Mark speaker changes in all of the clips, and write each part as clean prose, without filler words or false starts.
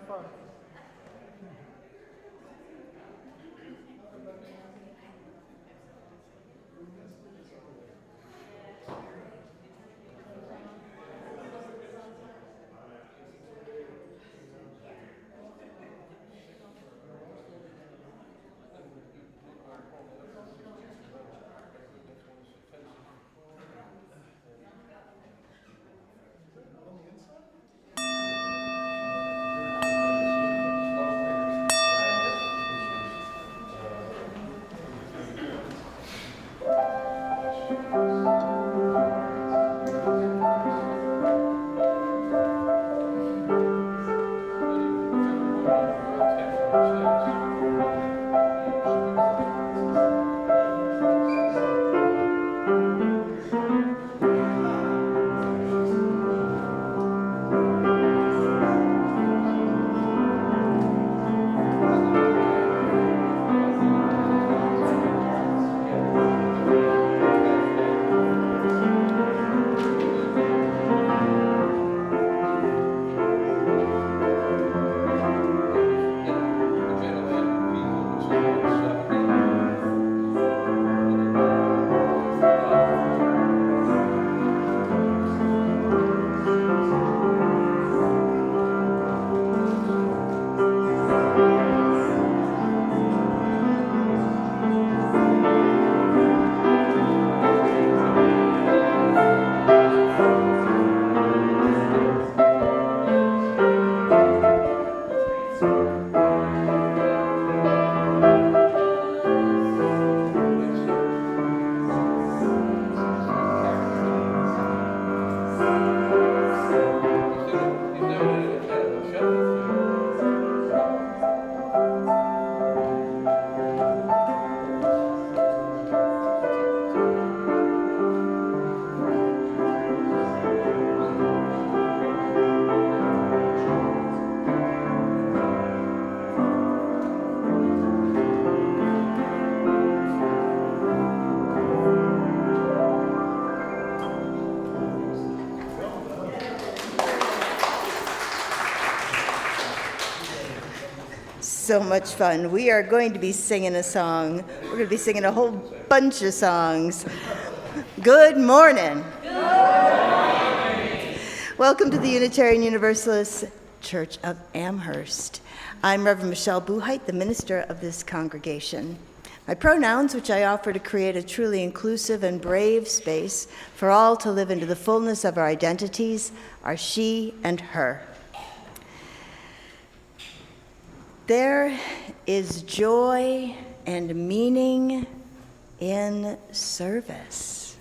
Speaker 1: fun.
Speaker 2: So much fun. We are going to be singing a song. We're going to be singing a whole bunch of songs. Good morning. Good morning. Welcome to the Unitarian Universalist Church of Amherst. I'm Reverend Michelle Buhite, the minister of this congregation. My pronouns, which I offer to create a truly inclusive and brave space for all to live into the fullness of our identities, are she and her. There is joy and meaning in service.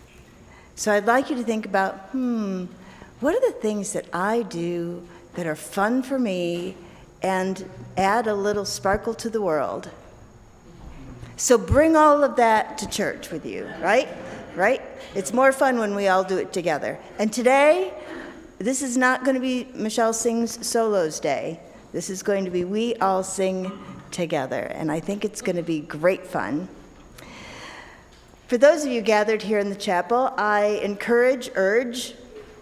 Speaker 2: So I'd like you to think about, what are the things that I do that are fun for me and add a little sparkle to the world? So bring all of that to church with you, right? Right? It's more fun when we all do it together. And today, this is not going to be Michelle Sings Solos Day. This is going to be we all sing together, and I think it's going to be great fun. For those of you gathered here in the chapel, I urge,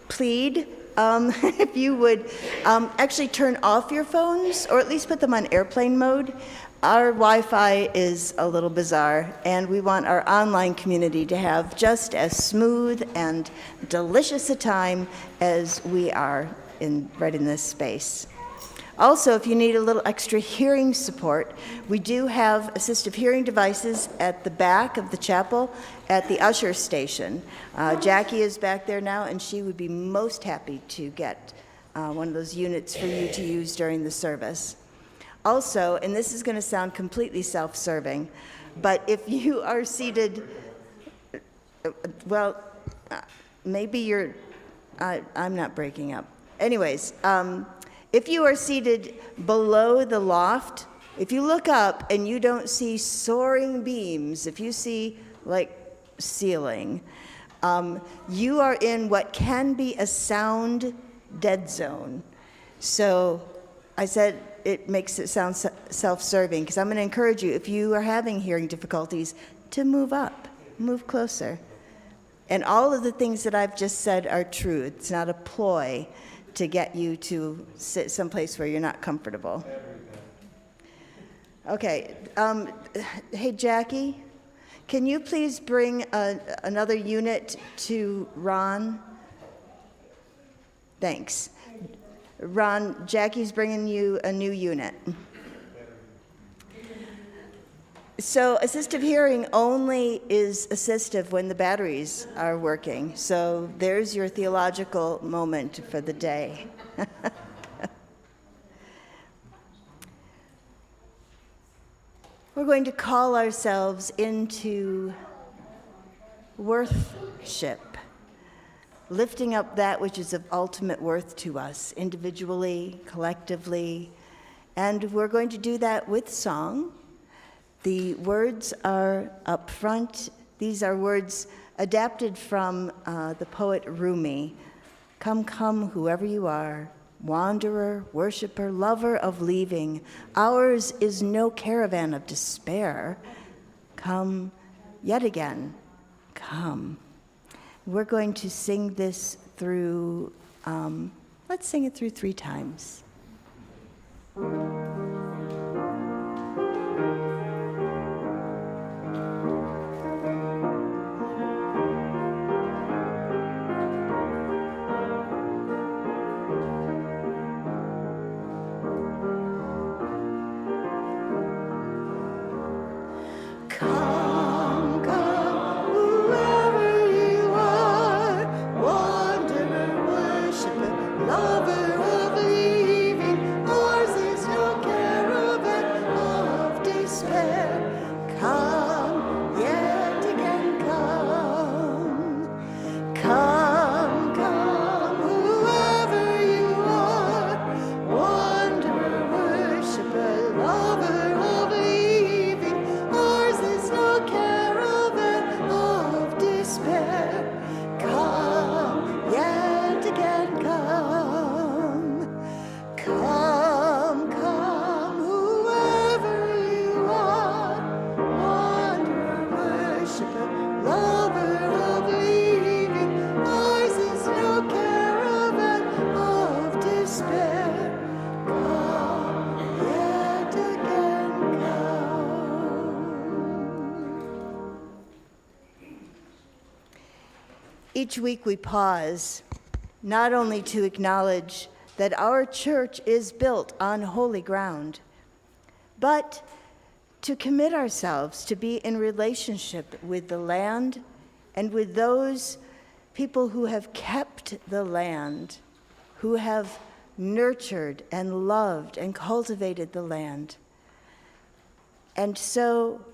Speaker 2: plead, if you would actually turn off your phones, or at least put them on airplane mode. Our Wi-Fi is a little bizarre, and we want our online community to have just as smooth and delicious a time as we are right in this space. Also, if you need a little extra hearing support, we do have assistive hearing devices at the back of the chapel at the usher station. Jackie is back there now, and she would be most happy to get one of those units for you to use during the service. Also, and this is going to sound completely self-serving, but if you are seated, maybe you're, I'm not breaking up. Anyways, if you are seated below the loft, if you look up and you don't see soaring beams, if you see like ceiling, you are in what can be a sound dead zone. So I said it makes it sound self-serving, because I'm going to encourage you, if you are having hearing difficulties, to move up, move closer. And all of the things that I've just said are true. It's not a ploy to get you to sit someplace where you're not comfortable. Okay. Hey, Jackie, can you please bring another unit to Ron? Thanks. Ron, Jackie's bringing you a new unit. So assistive hearing only is assistive when the batteries are working. So there's your theological moment for the day. We're going to call ourselves into worthship, lifting up that which is of ultimate worth to us, individually, collectively, and we're going to do that with song. The words are up front. These are words adapted from the poet Rumi. Come, come, whoever you are, wanderer, worshiper, lover of leaving. Ours is no caravan of despair. Come yet again, come. We're going to sing this through, let's sing it through 3 times. Each week we pause, not only to acknowledge that our church is built on holy ground, but to commit ourselves to be in relationship with the land and with those people who have kept the land, who have nurtured and loved and cultivated the land. And so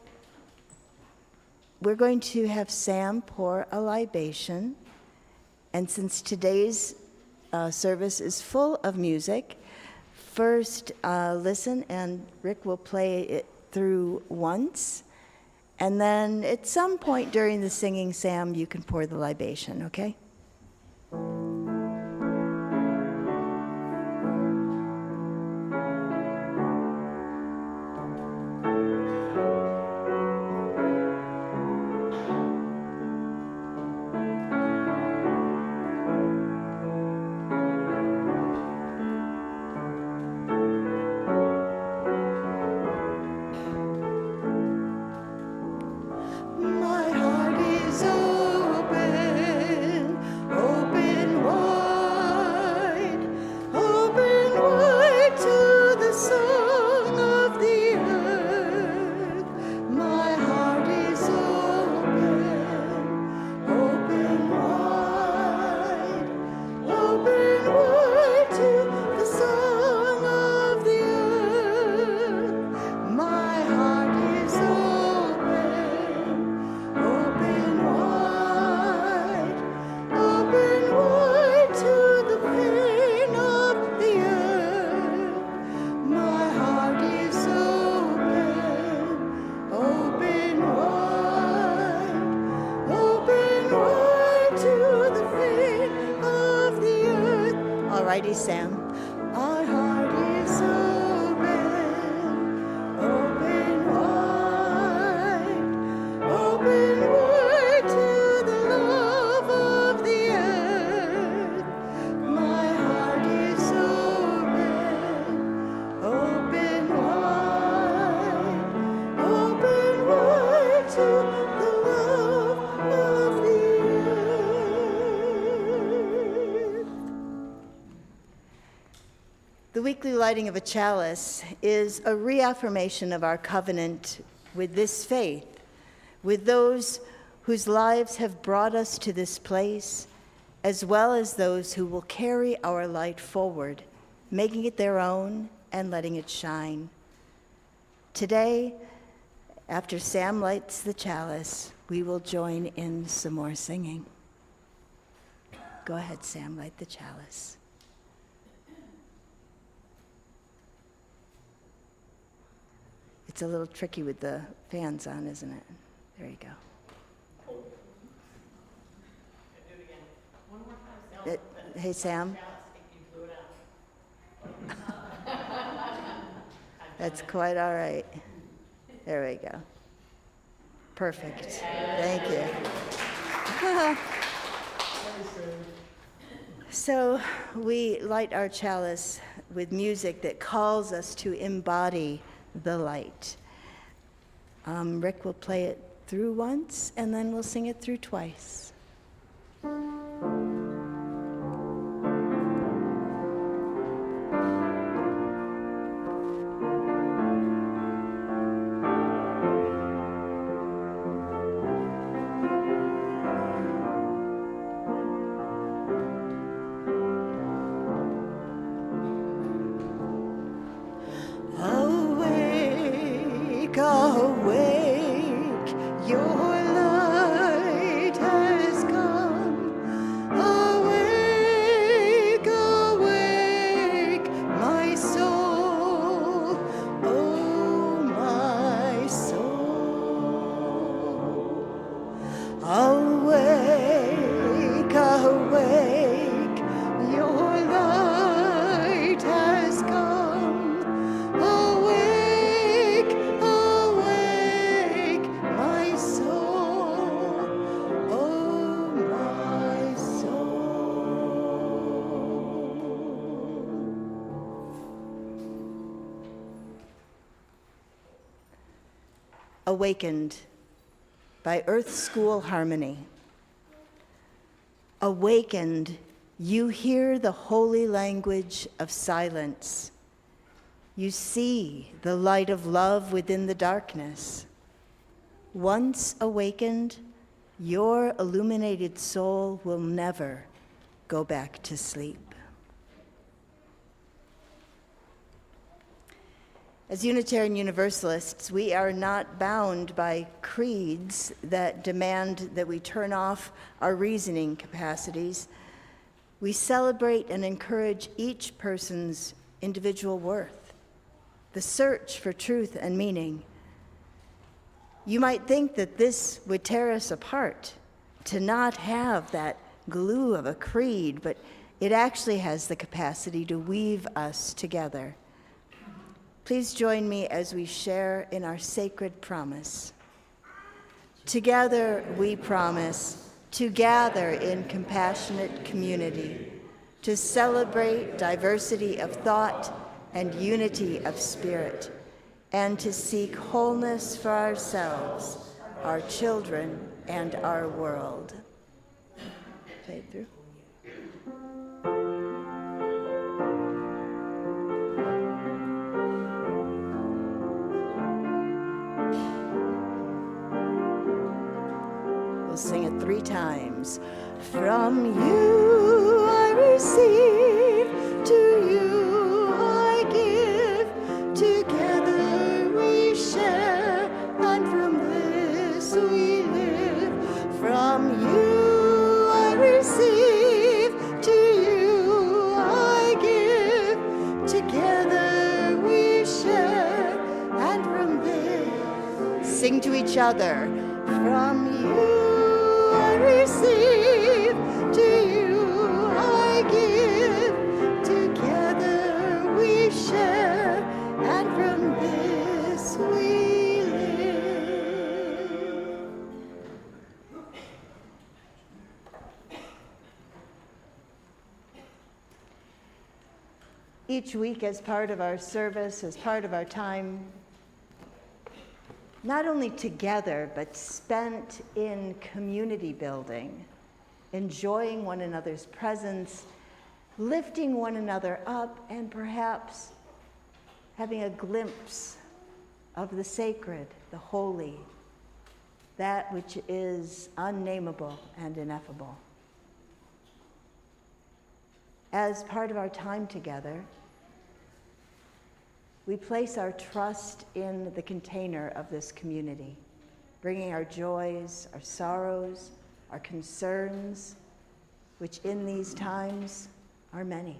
Speaker 2: we're going to have Sam pour a libation. And since today's service is full of music, first listen, and Rick will play it through once. And then at some point during the singing, Sam, you can pour the libation, okay? Alrighty, Sam. Our heart is open wide to the love of the earth. My heart The weekly lighting of a chalice is a reaffirmation of our covenant with this faith, with those whose lives have brought us to this place, as well as those who will carry our light forward, making it their own and letting it shine. Today, after Sam lights the chalice, we will join in some more singing. Go ahead, Sam, light the chalice. It's a little tricky with the fans on, isn't it? There you go. Hey, Sam. That's quite all right. There we go. Perfect. Thank you. So we light our chalice with music that calls us to embody the light. Rick will play it through once, and then we'll sing it through twice. Awake, your light has come. Awake, awake, my soul, oh my soul. Awake, awake, your light has come. Awakened by Earth School Harmony. Awakened, you hear the holy language of silence. You see the light of love within the darkness. Once awakened, your illuminated soul will never go back to sleep. As Unitarian Universalists, we are not bound by creeds that demand that we turn off our reasoning capacities. We celebrate and encourage each person's individual worth, the search for truth and meaning. You might think that this would tear us apart, to not have that glue of a creed, but it actually has the capacity to weave us together. Please join me as we share in our sacred promise. Together we promise to gather in compassionate community, to celebrate diversity of thought and unity of spirit, and to seek wholeness for ourselves, our children, and our world. Play it through. Sing it 3 times. From you I receive, to you I give, together we share, and from this we live. From you I receive, to you I give, together we share, and from this. Sing to each other. From you I receive, to you I give, together we share, and from this we live. Each week, as part of our service, as part of our time, not only together, but spent in community building, enjoying one another's presence, lifting one another up and perhaps having a glimpse of the sacred, the holy, that which is unnameable and ineffable. As part of our time together, we place our trust in the container of this community, bringing our joys, our sorrows, our concerns, which in these times are many.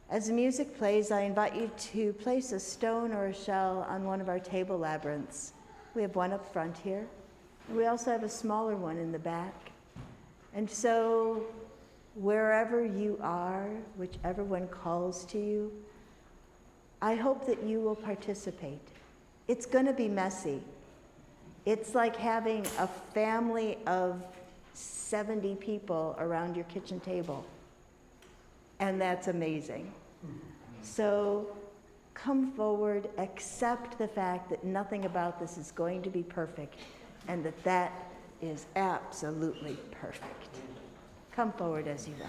Speaker 2: As the music plays, I invite you to place a stone or a shell on one of our table labyrinths. We have one up front here, and we also have a smaller one in the back. And so, wherever you are, whichever one calls to you, I hope that you will participate. It's going to be messy. It's like having a family of 70 people around your kitchen table. And that's amazing. So come forward, accept the fact that nothing about this is going to be perfect, and that that is absolutely perfect. Come forward as you will.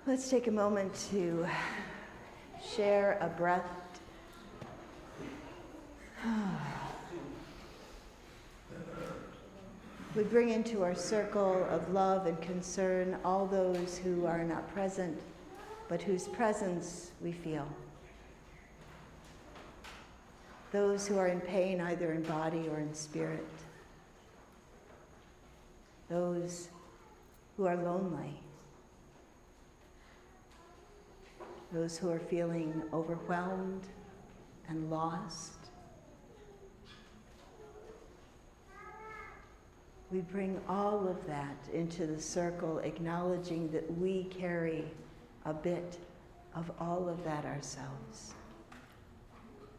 Speaker 2: Let's take a moment to share a breath. We bring into our circle of love and concern all those who are not present, but whose presence we feel. Those who are in pain, either in body or in spirit. Those who are lonely. Those who are feeling overwhelmed and lost. We bring all of that into the circle, acknowledging that we carry a bit of all of that ourselves,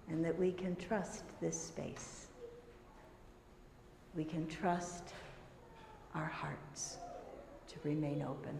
Speaker 2: and that we can trust this space. We can trust our hearts to remain open.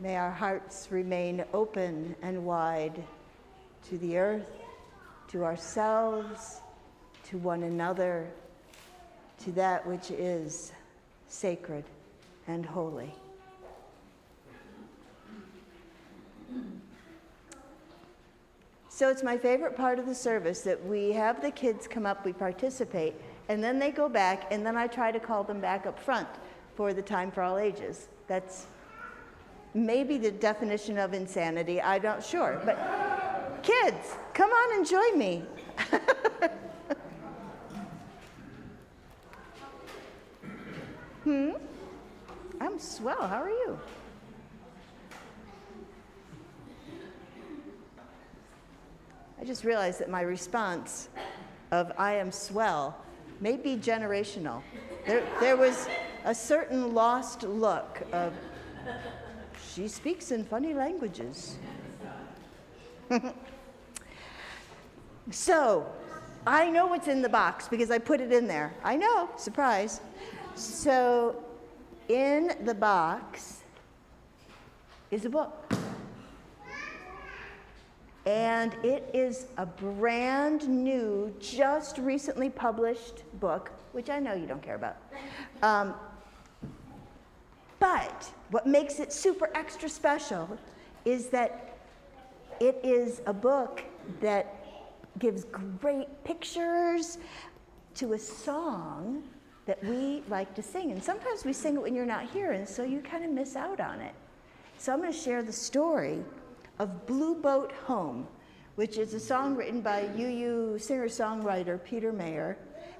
Speaker 2: May our hearts remain open and wide to the earth, to ourselves, to one another, to that which is sacred and holy. So it's my favorite part of the service that we have the kids come up, we participate, and then they go back, and then I try to call them back up front for the time for all ages. That's maybe the definition of insanity, I'm not sure. But kids, come on and join me. I'm swell, how are you? I just realized that my response of I am swell may be generational. There was a certain lost look of, she speaks in funny languages. So, I know what's in the box because I put it in there. I know, surprise. So, in the box is a book. And it is a brand new, just recently published book, which I know you don't care about. But what makes it super extra special is that it is a book that gives great pictures to a song that we like to sing. And sometimes we sing it when you're not here, and so you kind of miss out on it. So I'm going to share the story of Blue Boat Home, which is a song written by UU singer-songwriter Peter Mayer,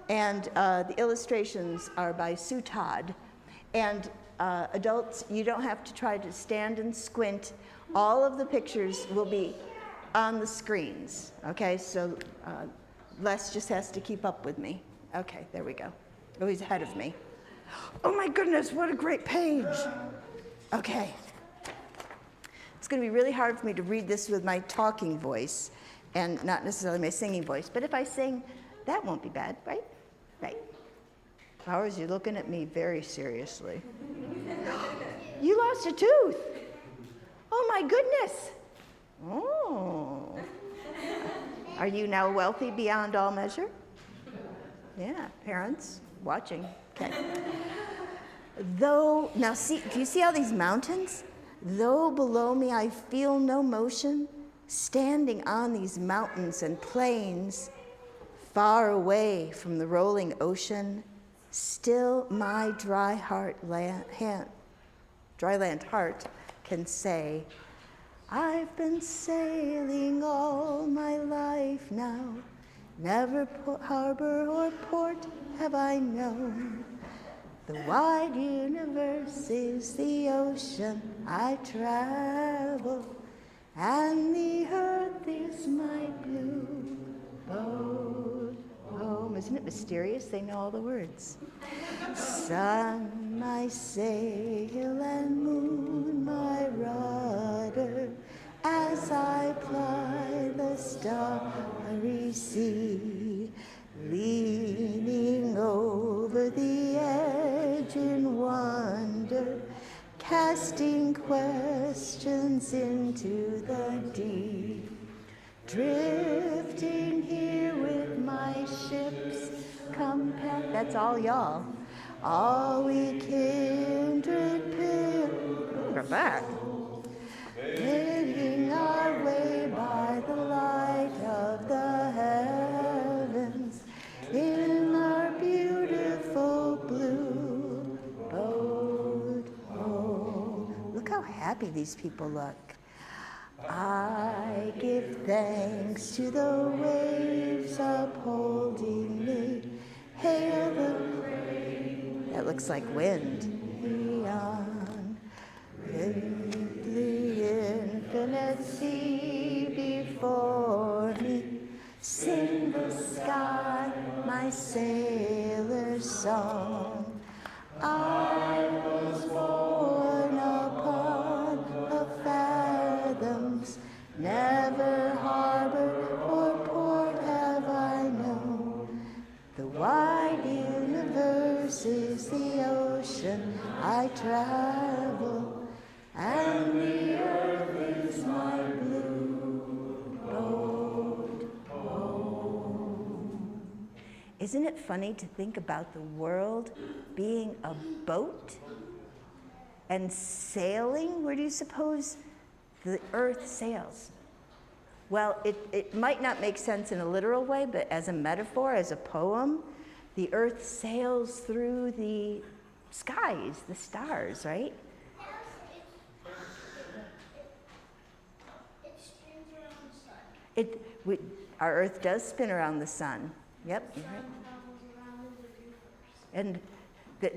Speaker 2: and the illustrations are by Sue Todd. And adults, you don't have to try to stand and squint. All of the pictures will be on the screens, okay? So Les just has to keep up with me. Okay, there we go. Oh, he's ahead of me. Oh my goodness, what a great page. Okay. It's going to be really hard for me to read this with my talking voice and not necessarily my singing voice. But if I sing, that won't be bad, right? Right. Powers, you're looking at me very seriously. You lost a tooth. Oh my goodness. Oh. Are you now wealthy beyond all measure? Yeah, parents watching. Okay. Though, now see, do you see all these mountains? Though below me I feel no motion, standing on these mountains and plains, far away from the rolling ocean, still my dry land heart can say, I've been sailing all my life now, never harbor or port have I known. The wide universe is the ocean I travel, and the earth is my blue boat home. Isn't it mysterious? They know all the words. Sun, my sail, and moon, my rudder, as I ply the starry sea, leaning over the edge in wonder, casting questions into the deep, drifting here with my ship's companion. That's all y'all. All we kindred pilgrims. We're back. Making our way by the light of the heavens in our beautiful blue boat home. Look how happy these people look. I give thanks to the waves upholding me. Hail the rain. That looks like wind. Beyond the infinite sea before me. Sing the sky my sailor's song. I was born upon the fathoms, never harbor or port have I known. The wide universe is the ocean I travel, and the earth is my blue boat home. Isn't it funny to think about the world being a boat and sailing? Where do you suppose the earth sails? Well, it might not make sense in a literal way, but as a metaphor, as a poem, the earth sails through the skies, the stars, right?
Speaker 1: It spins around the sun.
Speaker 2: Our earth does spin around the sun. Yep.
Speaker 1: The sun travels around in the universe.
Speaker 2: And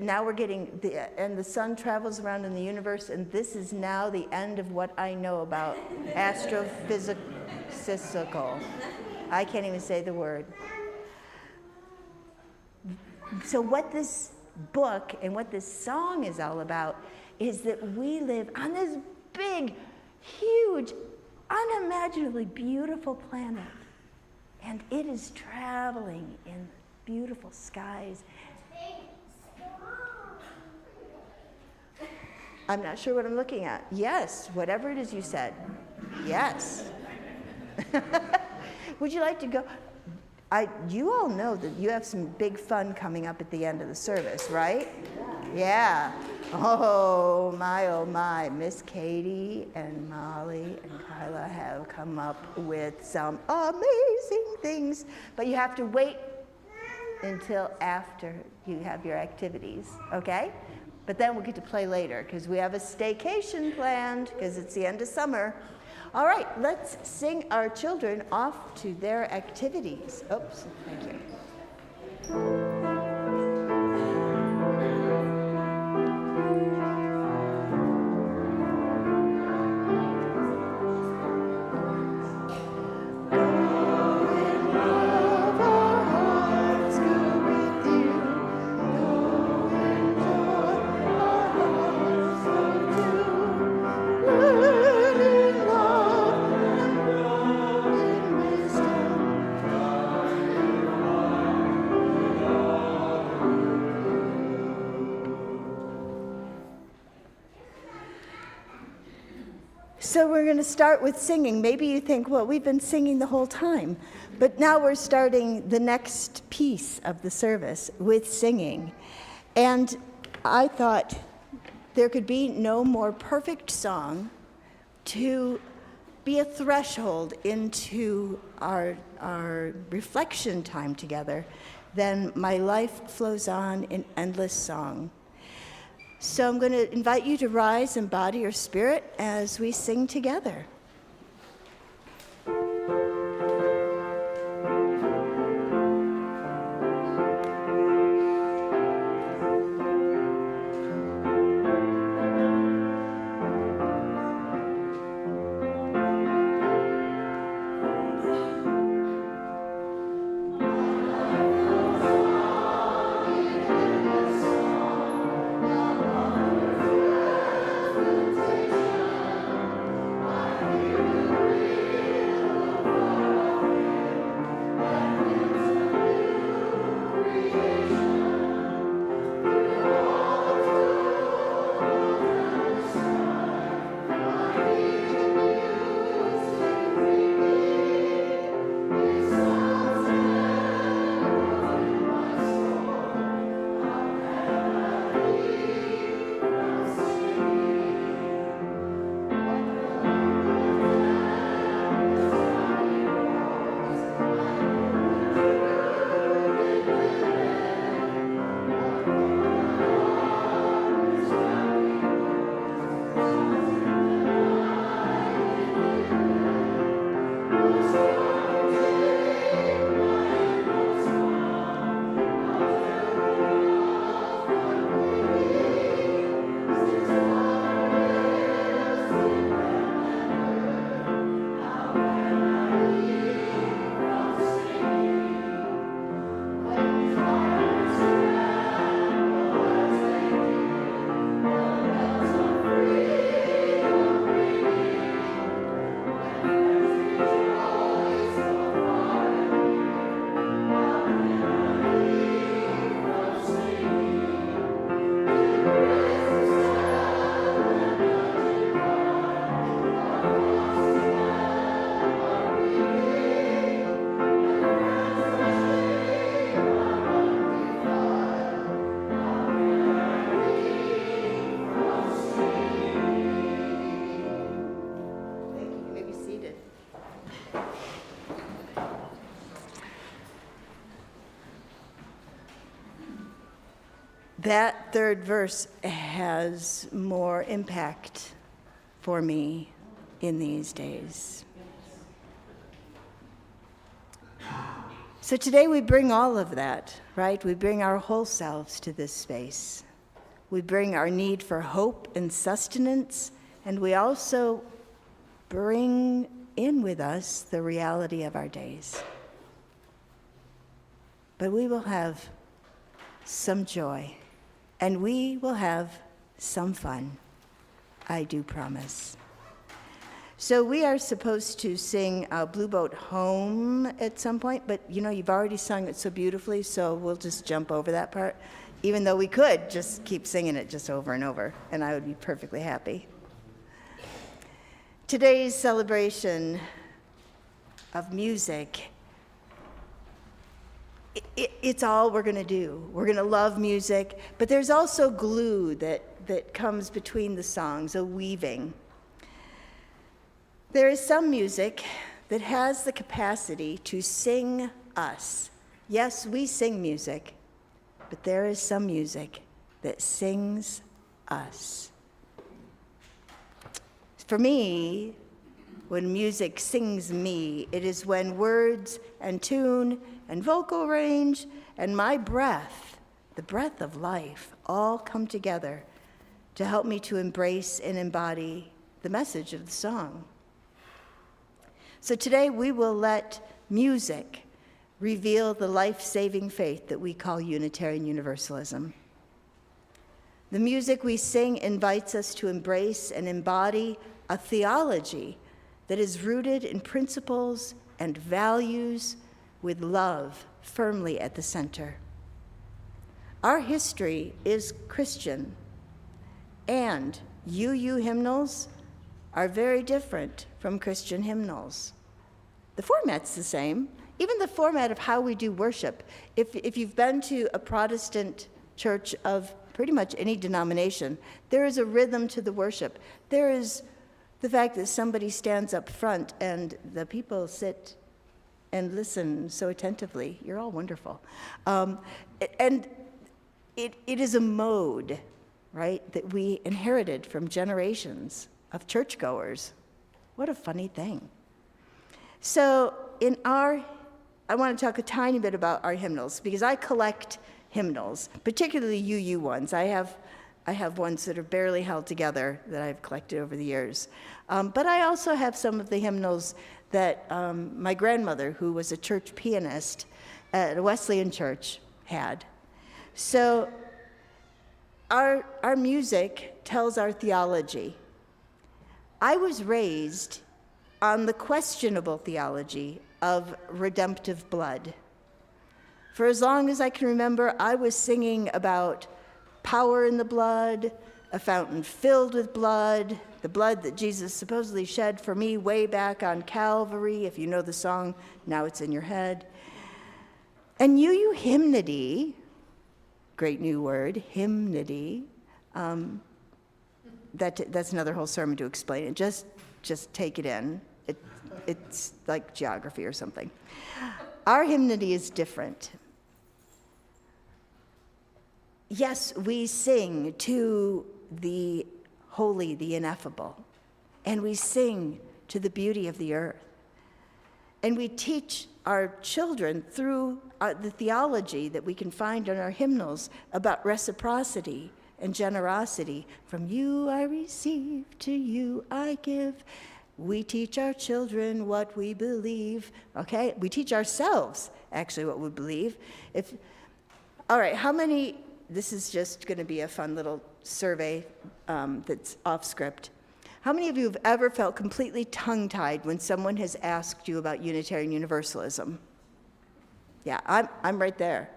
Speaker 2: now we're getting, and the sun travels around in the universe, and this is now the end of what I know about astrophysical. I can't even say the word. So what this book and what this song is all about is that we live on this big, huge, unimaginably beautiful planet. And it is traveling in beautiful skies. I'm not sure what I'm looking at. Yes, whatever it is you said. Yes. Would you like to go? You all know that you have some big fun coming up at the end of the service, right? Yeah. Oh my. Miss Katie and Molly and Kyla have come up with some amazing things. But you have to wait until after you have your activities, okay? But then we'll get to play later because we have a staycation planned because it's the end of summer. All right, let's sing our children off to their activities. Oops, thank you. So we're going to start with singing. Maybe you think, well, we've been singing the whole time. But now we're starting the next piece of the service with singing. And I thought there could be no more perfect song to be a threshold into our reflection time together than My Life Flows On in Endless Song. So I'm going to invite you to rise in body or spirit as we sing together. that third verse has more impact for me in these days. So today we bring all of that, right? We bring our whole selves to this space. We bring our need for hope and sustenance, and we also bring in with us the reality of our days. But we will have some joy, and we will have some fun. I do promise. So we are supposed to sing Blue Boat Home at some point, but you've already sung it so beautifully, so we'll just jump over that part, even though we could just keep singing it just over and over, and I would be perfectly happy. Today's celebration of music, it's all we're going to do. We're going to love music, but there's also glue that comes between the songs, a weaving. There is some music that has the capacity to sing us. Yes, we sing music, but there is some music that sings us. For me, when music sings me, it is when words and tune and vocal range and my breath, the breath of life, all come together to help me to embrace and embody the message of the song. So today we will let music reveal the life-saving faith that we call Unitarian Universalism. The music we sing invites us to embrace and embody a theology that is rooted in principles and values with love firmly at the center. Our history is Christian, and UU hymnals are very different from Christian hymnals. The format's the same, even the format of how we do worship. If you've been to a Protestant church of pretty much any denomination, there is a rhythm to the worship. There is the fact that somebody stands up front and the people sit and listen so attentively. You're all wonderful. And it is a mode, right, that we inherited from generations of churchgoers. What a funny thing. So I want to talk a tiny bit about our hymnals, because I collect hymnals, particularly UU ones. I have ones that are barely held together that I've collected over the years. But I also have some of the hymnals that my grandmother, who was a church pianist at a Wesleyan church, had. So our music tells our theology. I was raised on the questionable theology of redemptive blood. For as long as I can remember, I was singing about power in the blood, a fountain filled with blood, the blood that Jesus supposedly shed for me way back on Calvary. If you know the song, now it's in your head. And UU hymnody, great new word, hymnody, that's another whole sermon to explain it. Just take it in. It's like geography or something. Our hymnody is different. Yes, we sing to the holy, the ineffable, and we sing to the beauty of the earth. And we teach our children through the theology that we can find in our hymnals about reciprocity and generosity. From you I receive, to you I give. We teach our children what we believe, okay? We teach ourselves, actually, what we believe. All right, this is just going to be a fun little survey that's off script. How many of you have ever felt completely tongue-tied when someone has asked you about Unitarian Universalism? Yeah, I'm right there.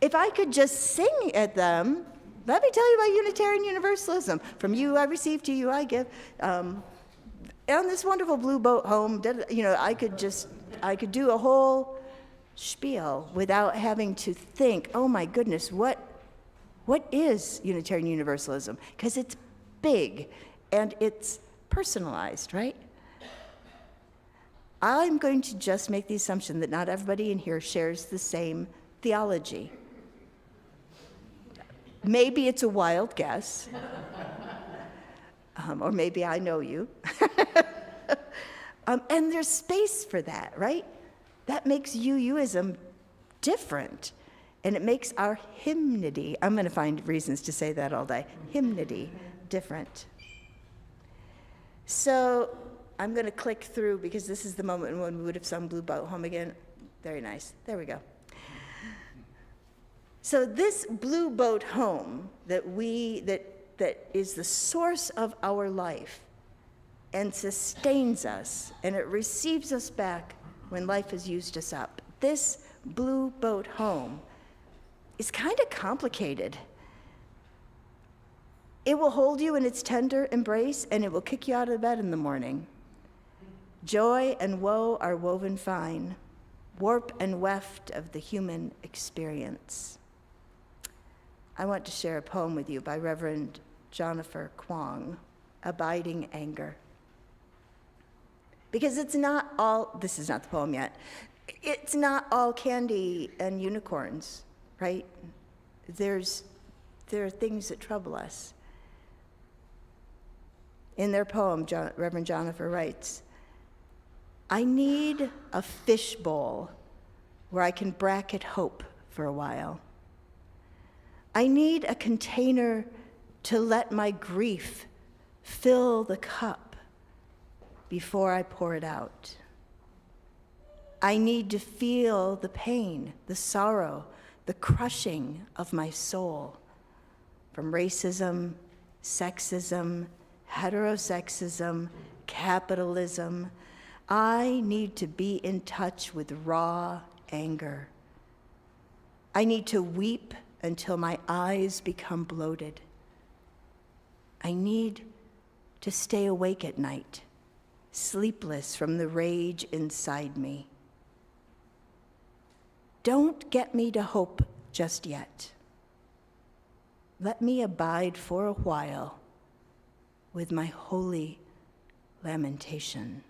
Speaker 2: If I could just sing at them, let me tell you about Unitarian Universalism. From you I receive, to you I give. On this wonderful Blue Boat Home, I could do a whole spiel without having to think, oh my goodness, what is Unitarian Universalism? Because it's big and it's personalized, right? I'm going to just make the assumption that not everybody in here shares the same theology. Maybe it's a wild guess. Or maybe I know you. And there's space for that, right? That makes you-ism different. And it makes our hymnody, I'm going to find reasons to say that all day, hymnody different. So I'm going to click through because this is the moment when we would have sung Blue Boat Home again. Very nice. There we go. So this blue boat home that is the source of our life and sustains us, and it receives us back when life has used us up. This blue boat home is kind of complicated. It will hold you in its tender embrace, and it will kick you out of bed in the morning. Joy and woe are woven fine, warp and weft of the human experience. I want to share a poem with you by Reverend Jennifer Kwong, Abiding Anger. Because it's not all, this is not the poem yet, it's not all candy and unicorns, right? There are things that trouble us. In their poem, Reverend Jennifer writes, I need a fishbowl where I can bracket hope for a while. I need a container to let my grief fill the cup before I pour it out. I need to feel the pain, the sorrow, the crushing of my soul from racism, sexism, heterosexism, capitalism. I need to be in touch with raw anger. I need to weep until my eyes become bloated. I need to stay awake at night, sleepless from the rage inside me. Don't get me to hope just yet. Let me abide for a while with my holy lamentation.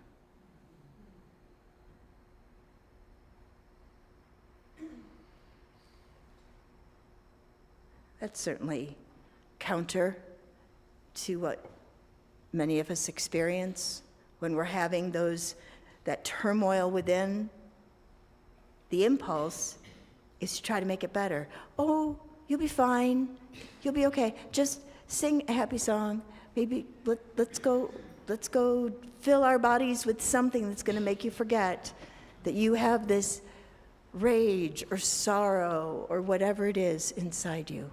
Speaker 2: That's certainly counter to what many of us experience when we're having that turmoil within. The impulse is to try to make it better. Oh, you'll be fine. You'll be okay. Just sing a happy song. Maybe let's go fill our bodies with something that's going to make you forget that you have this rage or sorrow or whatever it is inside you.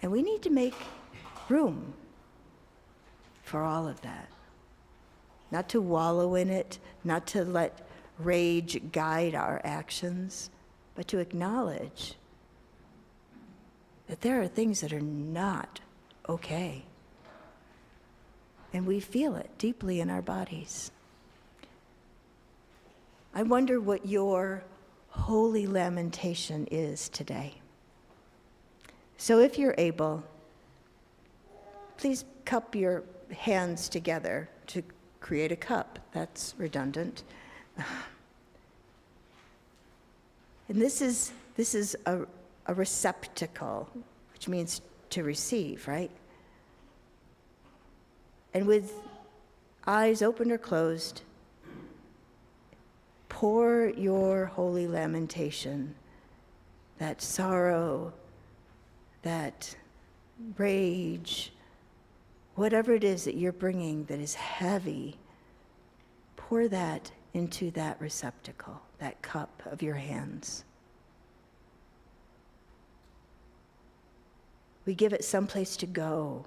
Speaker 2: And we need to make room for all of that. Not to wallow in it, not to let rage guide our actions, but to acknowledge that there are things that are not okay. And we feel it deeply in our bodies. I wonder what your holy lamentation is today. So if you're able, please cup your hands together to create a cup. That's redundant. And this is a receptacle, which means to receive, right? And with eyes open or closed, pour your holy lamentation, that sorrow, that rage, whatever it is that you're bringing that is heavy, pour that into that receptacle, that cup of your hands. We give it someplace to go,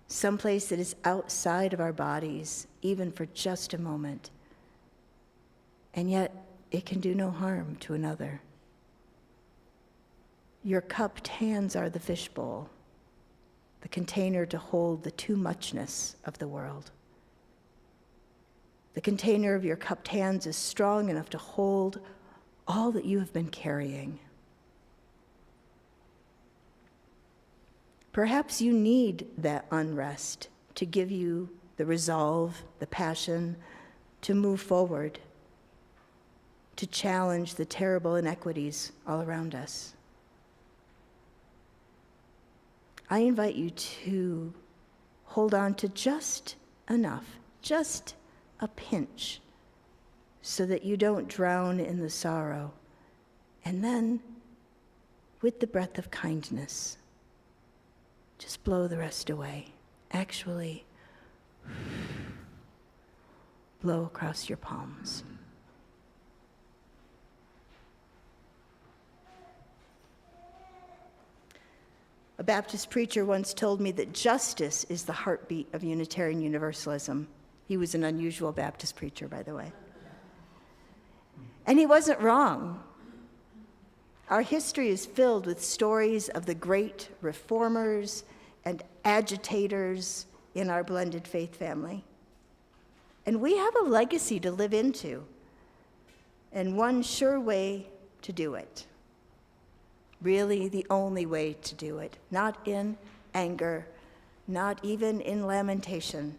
Speaker 2: someplace that is outside of our bodies, even for just a moment. And yet, it can do no harm to another. Your cupped hands are the fishbowl, the container to hold the too muchness of the world. The container of your cupped hands is strong enough to hold all that you have been carrying. Perhaps you need that unrest to give you the resolve, the passion to move forward, to challenge the terrible inequities all around us. I invite you to hold on to just enough, just a pinch, so that you don't drown in the sorrow. And then, with the breath of kindness, just blow the rest away. Actually, blow across your palms. A Baptist preacher once told me that justice is the heartbeat of Unitarian Universalism. He was an unusual Baptist preacher, by the way. And he wasn't wrong. Our history is filled with stories of the great reformers and agitators in our blended faith family. And we have a legacy to live into, and one sure way to do it. Really the only way to do it, not in anger, not even in lamentation,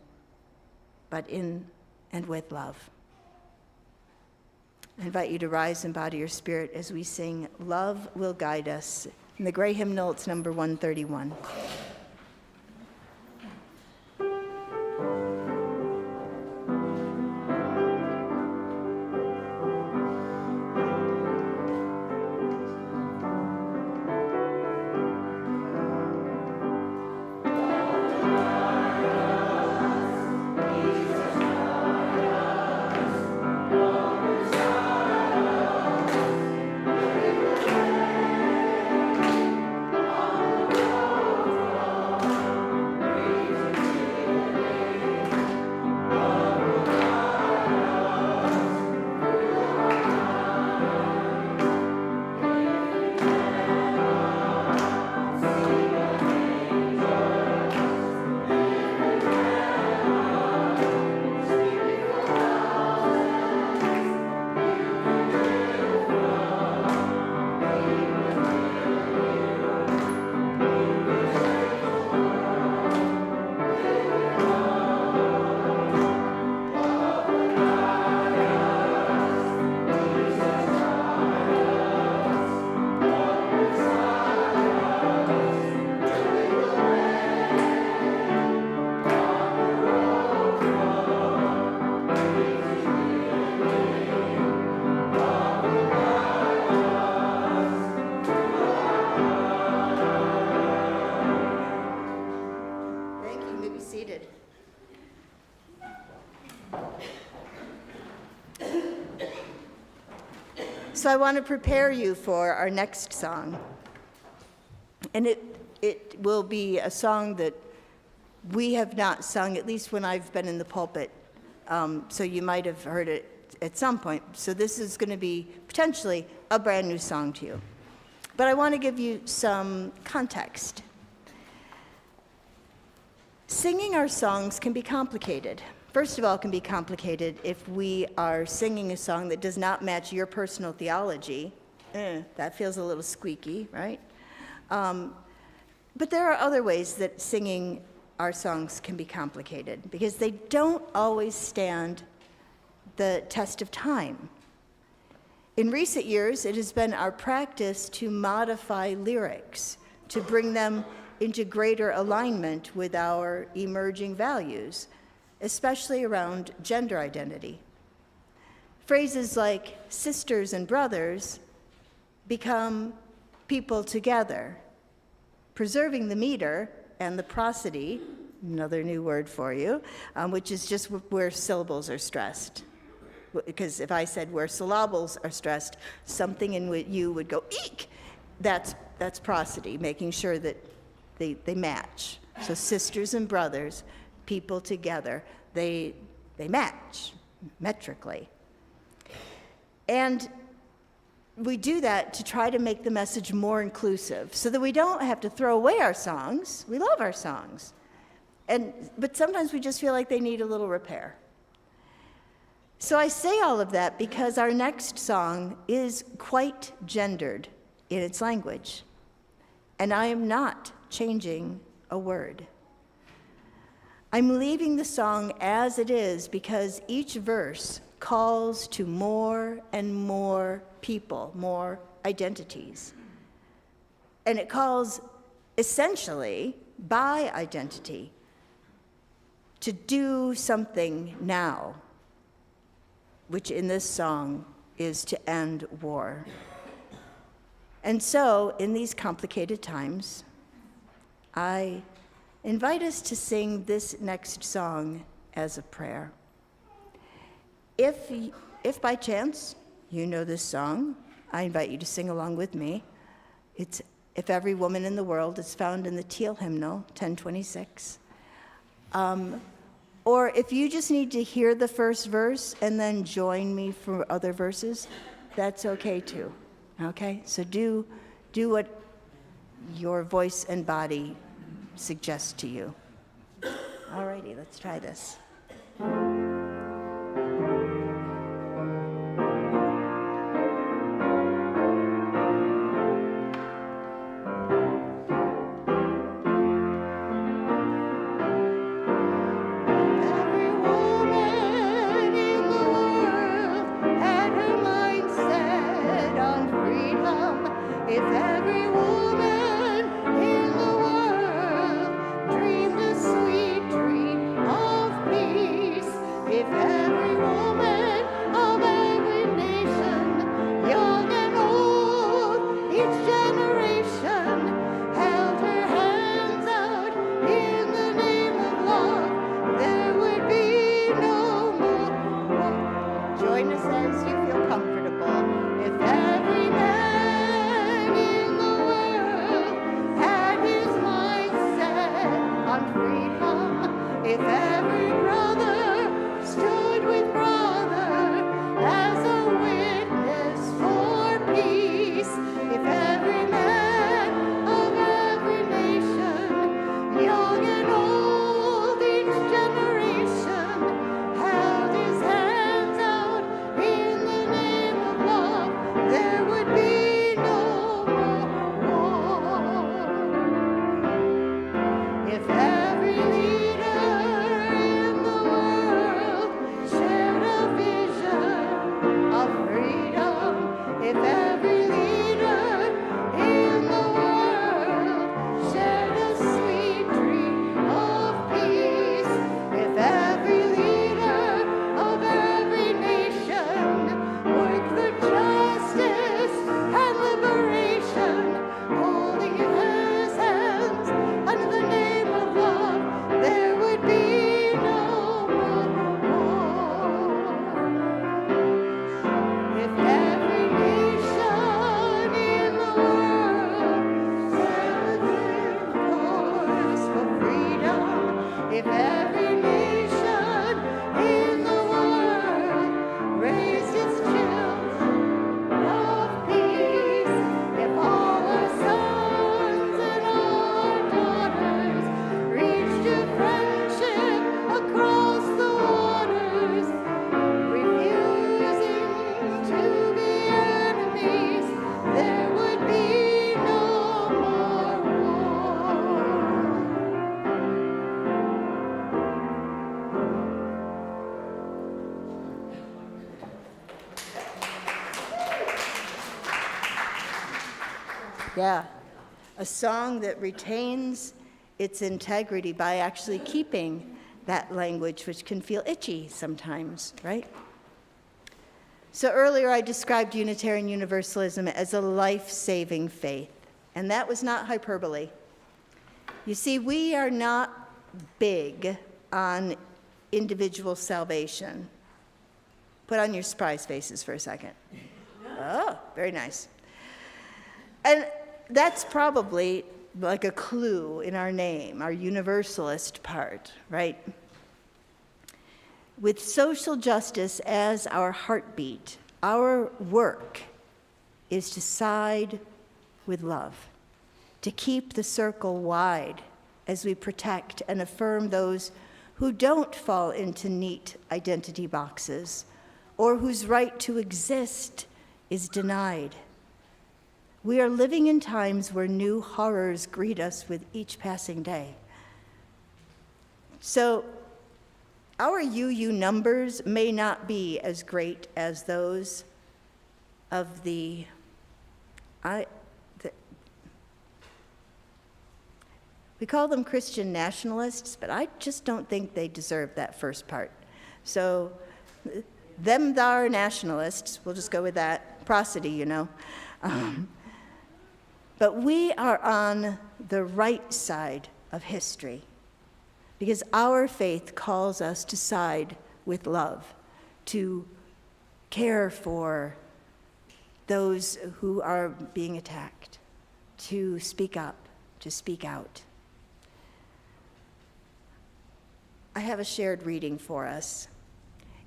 Speaker 2: but in and with love. I invite you to rise and bow to your spirit as we sing Love Will Guide Us. In the gray hymnal, it's number 131. So I want to prepare you for our next song. And it will be a song that we have not sung, at least when I've been in the pulpit. So you might have heard it at some point. So this is going to be potentially a brand new song to you. But I want to give you some context. Singing our songs can be complicated. First of all, it can be complicated if we are singing a song that does not match your personal theology. That feels a little squeaky, right? But there are other ways that singing our songs can be complicated because they don't always stand the test of time. In recent years, it has been our practice to modify lyrics, to bring them into greater alignment with our emerging values, especially around gender identity. Phrases like sisters and brothers become people together, preserving the meter and the prosody, another new word for you, which is just where syllables are stressed. Because if I said where syllables are stressed, something in you would go, eek! That's prosody, making sure that they match. So sisters and brothers, people together, they match metrically. And we do that to try to make the message more inclusive so that we don't have to throw away our songs. We love our songs. But sometimes we just feel like they need a little repair. So I say all of that because our next song is quite gendered in its language. And I am not changing a word. I'm leaving the song as it is because each verse calls to more and more people, more identities. And it calls essentially, by identity, to do something now, which in this song is to end war. And so, in these complicated times, I invite us to sing this next song as a prayer. If by chance you know this song, I invite you to sing along with me. It's If Every Woman in the World. It's found in the Teal Hymnal, 1026. Or if you just need to hear the first verse and then join me for other verses, that's okay too. Okay? So do what your voice and body suggests to you. Alrighty, let's try this. Yeah, a song that retains its integrity by actually keeping that language, which can feel itchy sometimes, right? So earlier I described Unitarian Universalism as a life-saving faith, and that was not hyperbole. You see, we are not big on individual salvation. Put on your surprise faces for a second. Oh, very nice. And that's probably like a clue in our name, our universalist part, right? With social justice as our heartbeat, our work is to side with love, to keep the circle wide as we protect and affirm those who don't fall into neat identity boxes or whose right to exist is denied. We are living in times where new horrors greet us with each passing day. So our UU numbers may not be as great as those of We call them Christian nationalists, but I just don't think they deserve that first part. So, them thar nationalists, we'll just go with that, prosody, you know. But we are on the right side of history because our faith calls us to side with love, to care for those who are being attacked, to speak up, to speak out. I have a shared reading for us.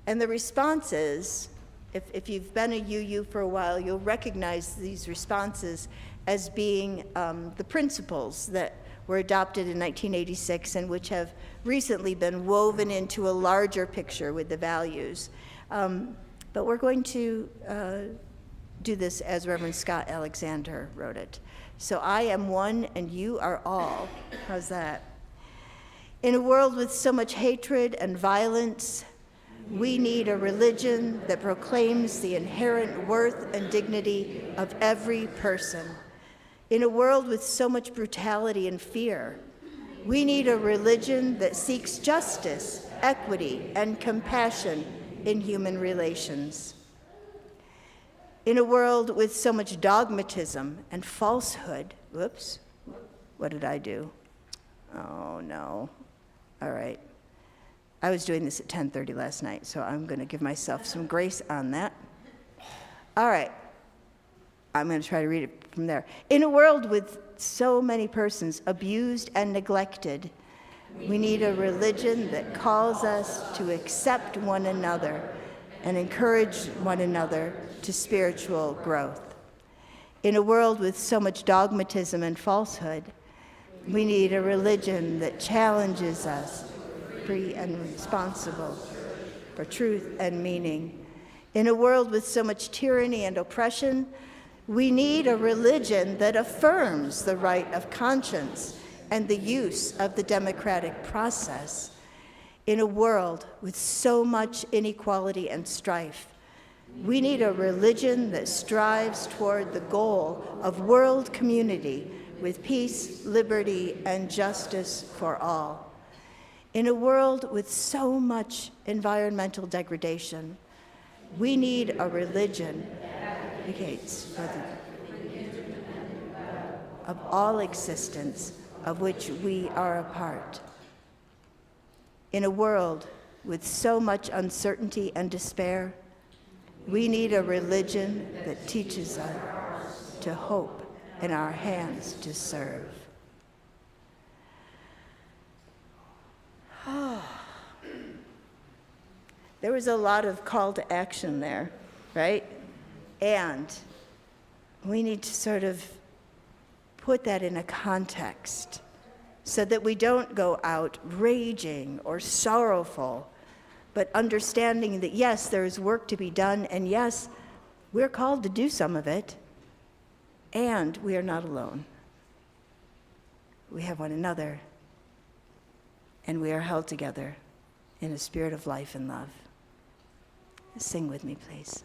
Speaker 2: And the responses, if you've been a UU for a while, you'll recognize these responses as being the principles that were adopted in 1986 and which have recently been woven into a larger picture with the values. But we're going to do this as Reverend Scott Alexander wrote it. So I am one and you are all. How's that? In a world with so much hatred and violence, we need a religion that proclaims the inherent worth and dignity of every person. In a world with so much brutality and fear, we need a religion that seeks justice, equity, and compassion in human relations. In a world with so much dogmatism and falsehood, whoops, what did I do? Oh no, all right. I was doing this at 10:30 last night, so I'm gonna give myself some grace on that. All right, I'm gonna try to read it from there. In a world with so many persons abused and neglected, we need a religion that calls us to accept one another and encourage one another to spiritual growth. In a world with so much dogmatism and falsehood, we need a religion that challenges us, free and responsible, for truth and meaning. In a world with so much tyranny and oppression, we need a religion that affirms the right of conscience and the use of the democratic process. In a world with so much inequality and strife, we need a religion that strives toward the goal of world community with peace, liberty, and justice for all. In a world with so much environmental degradation, we need a religion that advocates for of all existence of which we are a part. In a world with so much uncertainty and despair, we need a religion that teaches us to hope and our hands to serve. There was a lot of call to action there, right? And we need to sort of put that in a context so that we don't go out raging or sorrowful, but understanding that yes, there is work to be done, and yes, we're called to do some of it, and we are not alone. We have one another, and we are held together in a spirit of life and love. Sing with me, please.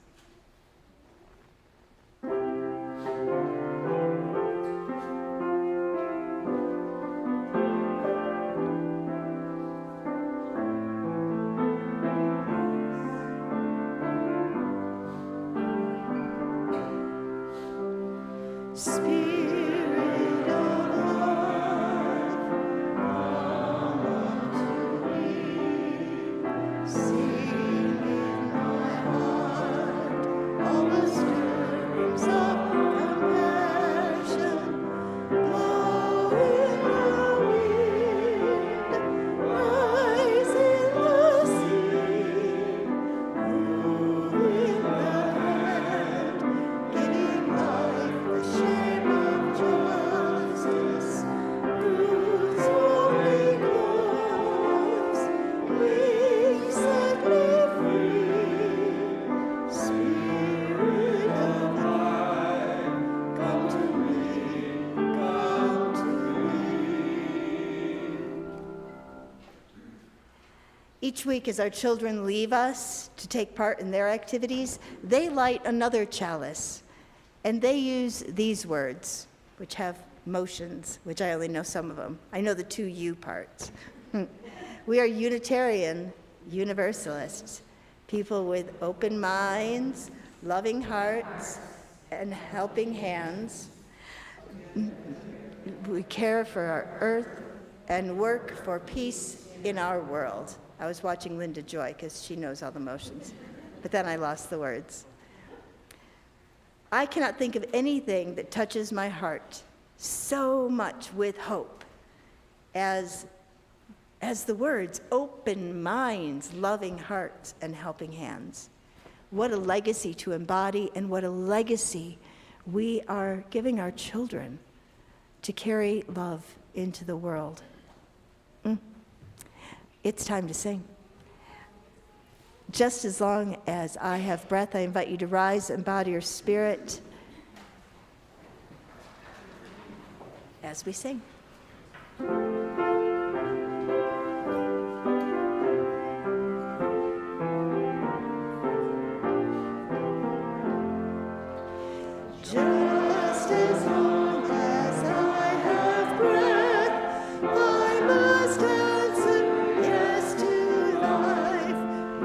Speaker 2: Each week as our children leave us to take part in their activities, they light another chalice, and they use these words, which have motions, which I only know some of them. I know the two U parts. We are Unitarian Universalists, people with open minds, loving hearts, and helping hands. We care for our earth and work for peace in our world. I was watching Linda Joy because she knows all the motions, but then I lost the words. I cannot think of anything that touches my heart so much with hope as the words, open minds, loving hearts, and helping hands. What a legacy to embody, and what a legacy we are giving our children to carry love into the world. It's time to sing. Just as long as I have breath, I invite you to rise and bow to your spirit as we sing. Just as long as I have breath, I must answer yes to life.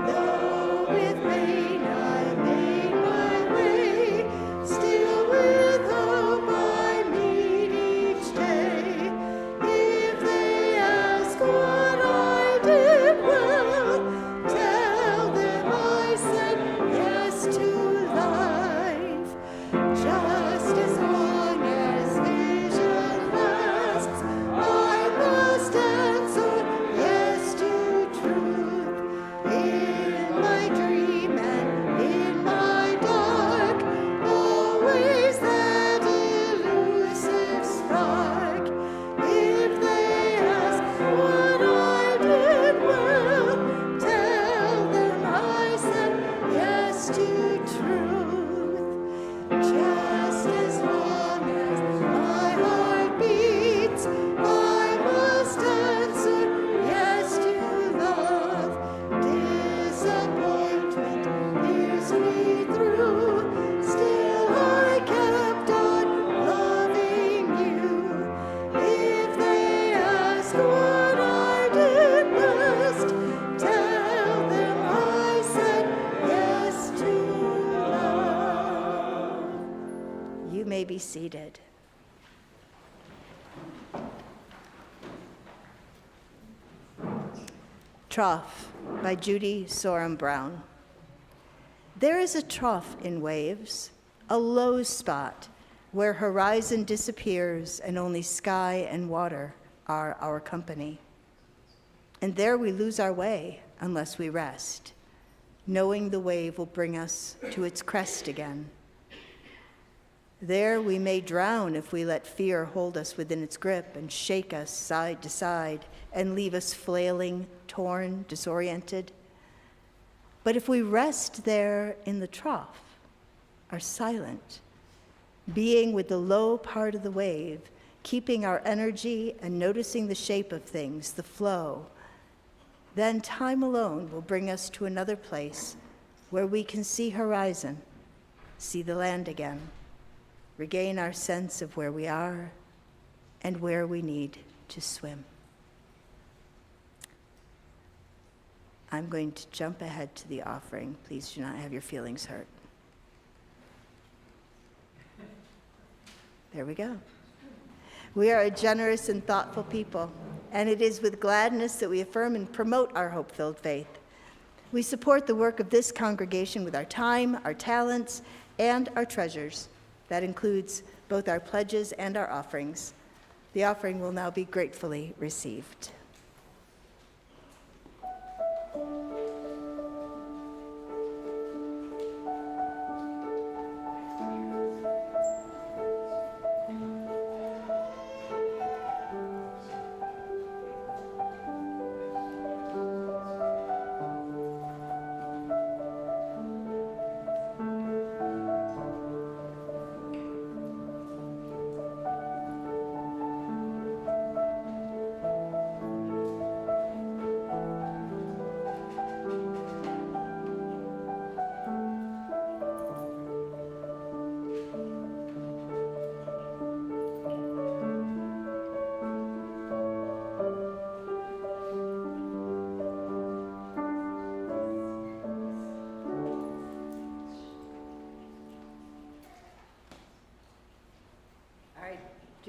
Speaker 2: Though with pain I made my way, still with hope I meet each day. If they ask what I did well, tell them I said yes to life. Just as long as vision lasts, I must answer yes to truth. In my dream and in my dark, always that elusive spark. If they ask what I did well, tell them I said yes to truth. Just as long as my heart beats, I must answer yes to love. Disappointment pierced me through, still I kept on loving you. If they ask what I did best, tell them I said yes to love. You may be seated. Trough by Judy Sorum Brown. There is a trough in waves, a low spot where horizon disappears and only sky and water are our company. And there we lose our way unless we rest, knowing the wave will bring us to its crest again. There we may drown if we let fear hold us within its grip and shake us side to side and leave us flailing, torn, disoriented. But if we rest there in the trough, are silent, being with the low part of the wave, keeping our energy and noticing the shape of things, the flow, then time alone will bring us to another place where we can see horizon, see the land again, regain our sense of where we are and where we need to swim. I'm going to jump ahead to the offering. Please do not have your feelings hurt. There we go. We are a generous and thoughtful people, and it is with gladness that we affirm and promote our hope-filled faith. We support the work of this congregation with our time, our talents, and our treasures. That includes both our pledges and our offerings. The offering will now be gratefully received.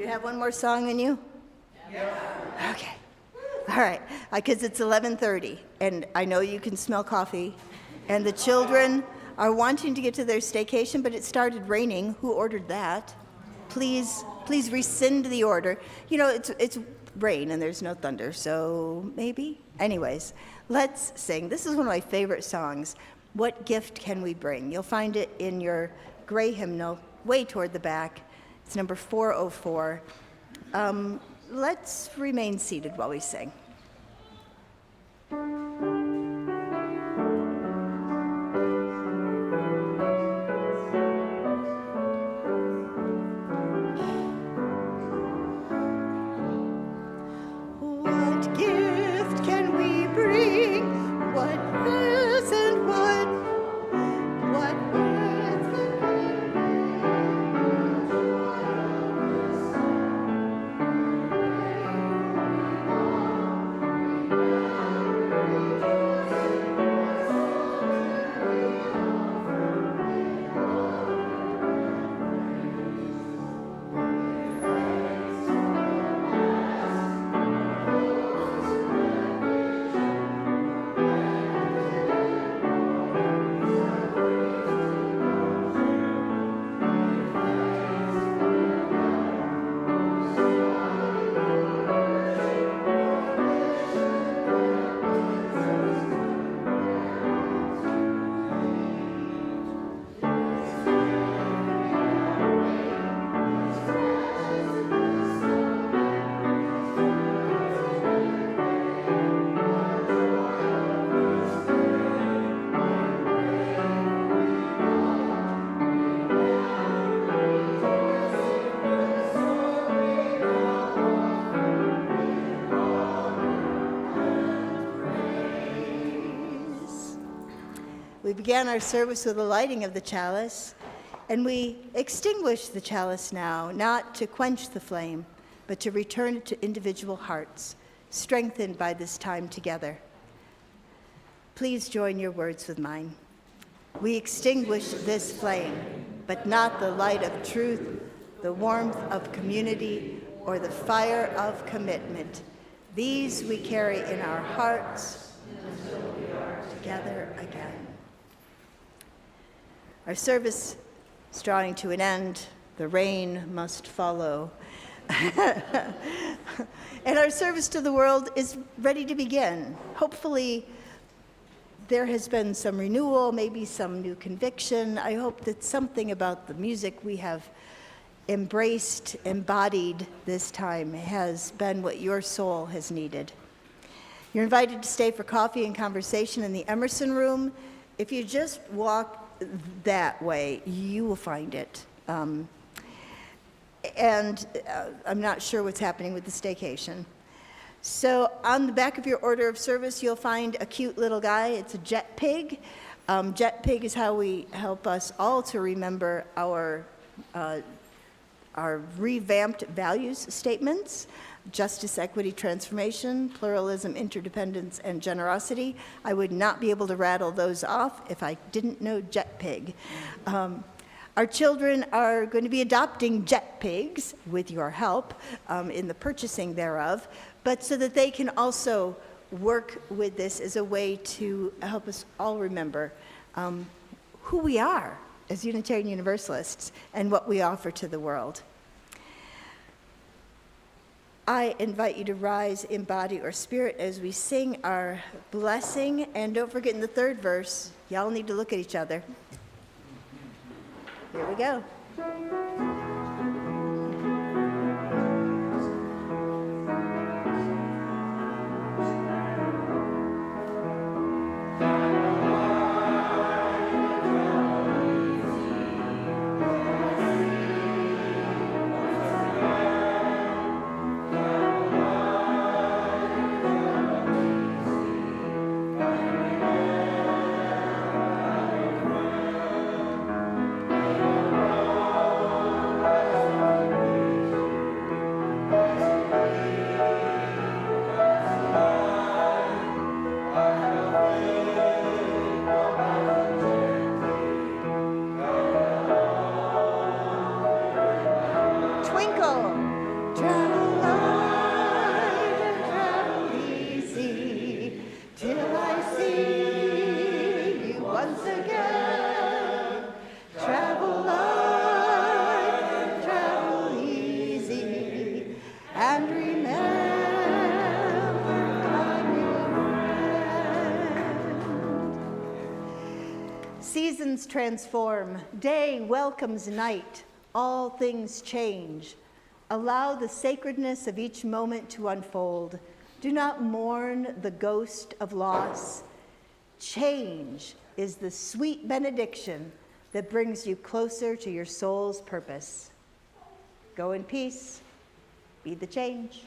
Speaker 2: Do you have one more song in you? Okay. All right. Because it's 11:30, and I know you can smell coffee, and the children are wanting to get to their staycation, but it started raining. Who ordered that? Please rescind the order. You know, it's rain and there's no thunder, so maybe. Anyways, let's sing. This is one of my favorite songs. What gift can we bring? You'll find it in your gray hymnal, way toward the back. It's number 404. Let's remain seated while we sing. What gift can we bring? What present? What words We began our service with the lighting of the chalice, and we extinguish the chalice now, not to quench the flame, but to return it to individual hearts, strengthened by this time together. Please join your words with mine. We extinguish this flame, but not the light of truth, the warmth of community, or the fire of commitment. These we carry in our hearts until we are together again. Our service is drawing to an end. The rain must follow. And our service to the world is ready to begin. Hopefully, there has been some renewal, maybe some new conviction. I hope that something about the music we have embraced, embodied this time has been what your soul has needed. You're invited to stay for coffee and conversation in the Emerson Room. If you just walk that way, you will find it. I'm not sure what's happening with the staycation. So on the back of your order of service, you'll find a cute little guy. It's a jet pig. Jet pig is how we help us all to remember our revamped values statements: justice, equity, transformation, pluralism, interdependence, and generosity. I would not be able to rattle those off if I didn't know jet pig. Our children are going to be adopting jet pigs with your help in the purchasing thereof, but so that they can also work with this as a way to help us all remember who we are as Unitarian Universalists and what we offer to the world. I invite you to rise in body or spirit as we sing our blessing. And don't forget, in the third verse, y'all need to look at each other. Here we go. Seasons transform, day welcomes night, all things change. Allow the sacredness of each moment to unfold. Do not mourn the ghost of loss. Change is the sweet benediction that brings you closer to your soul's purpose. Go in peace, be the change.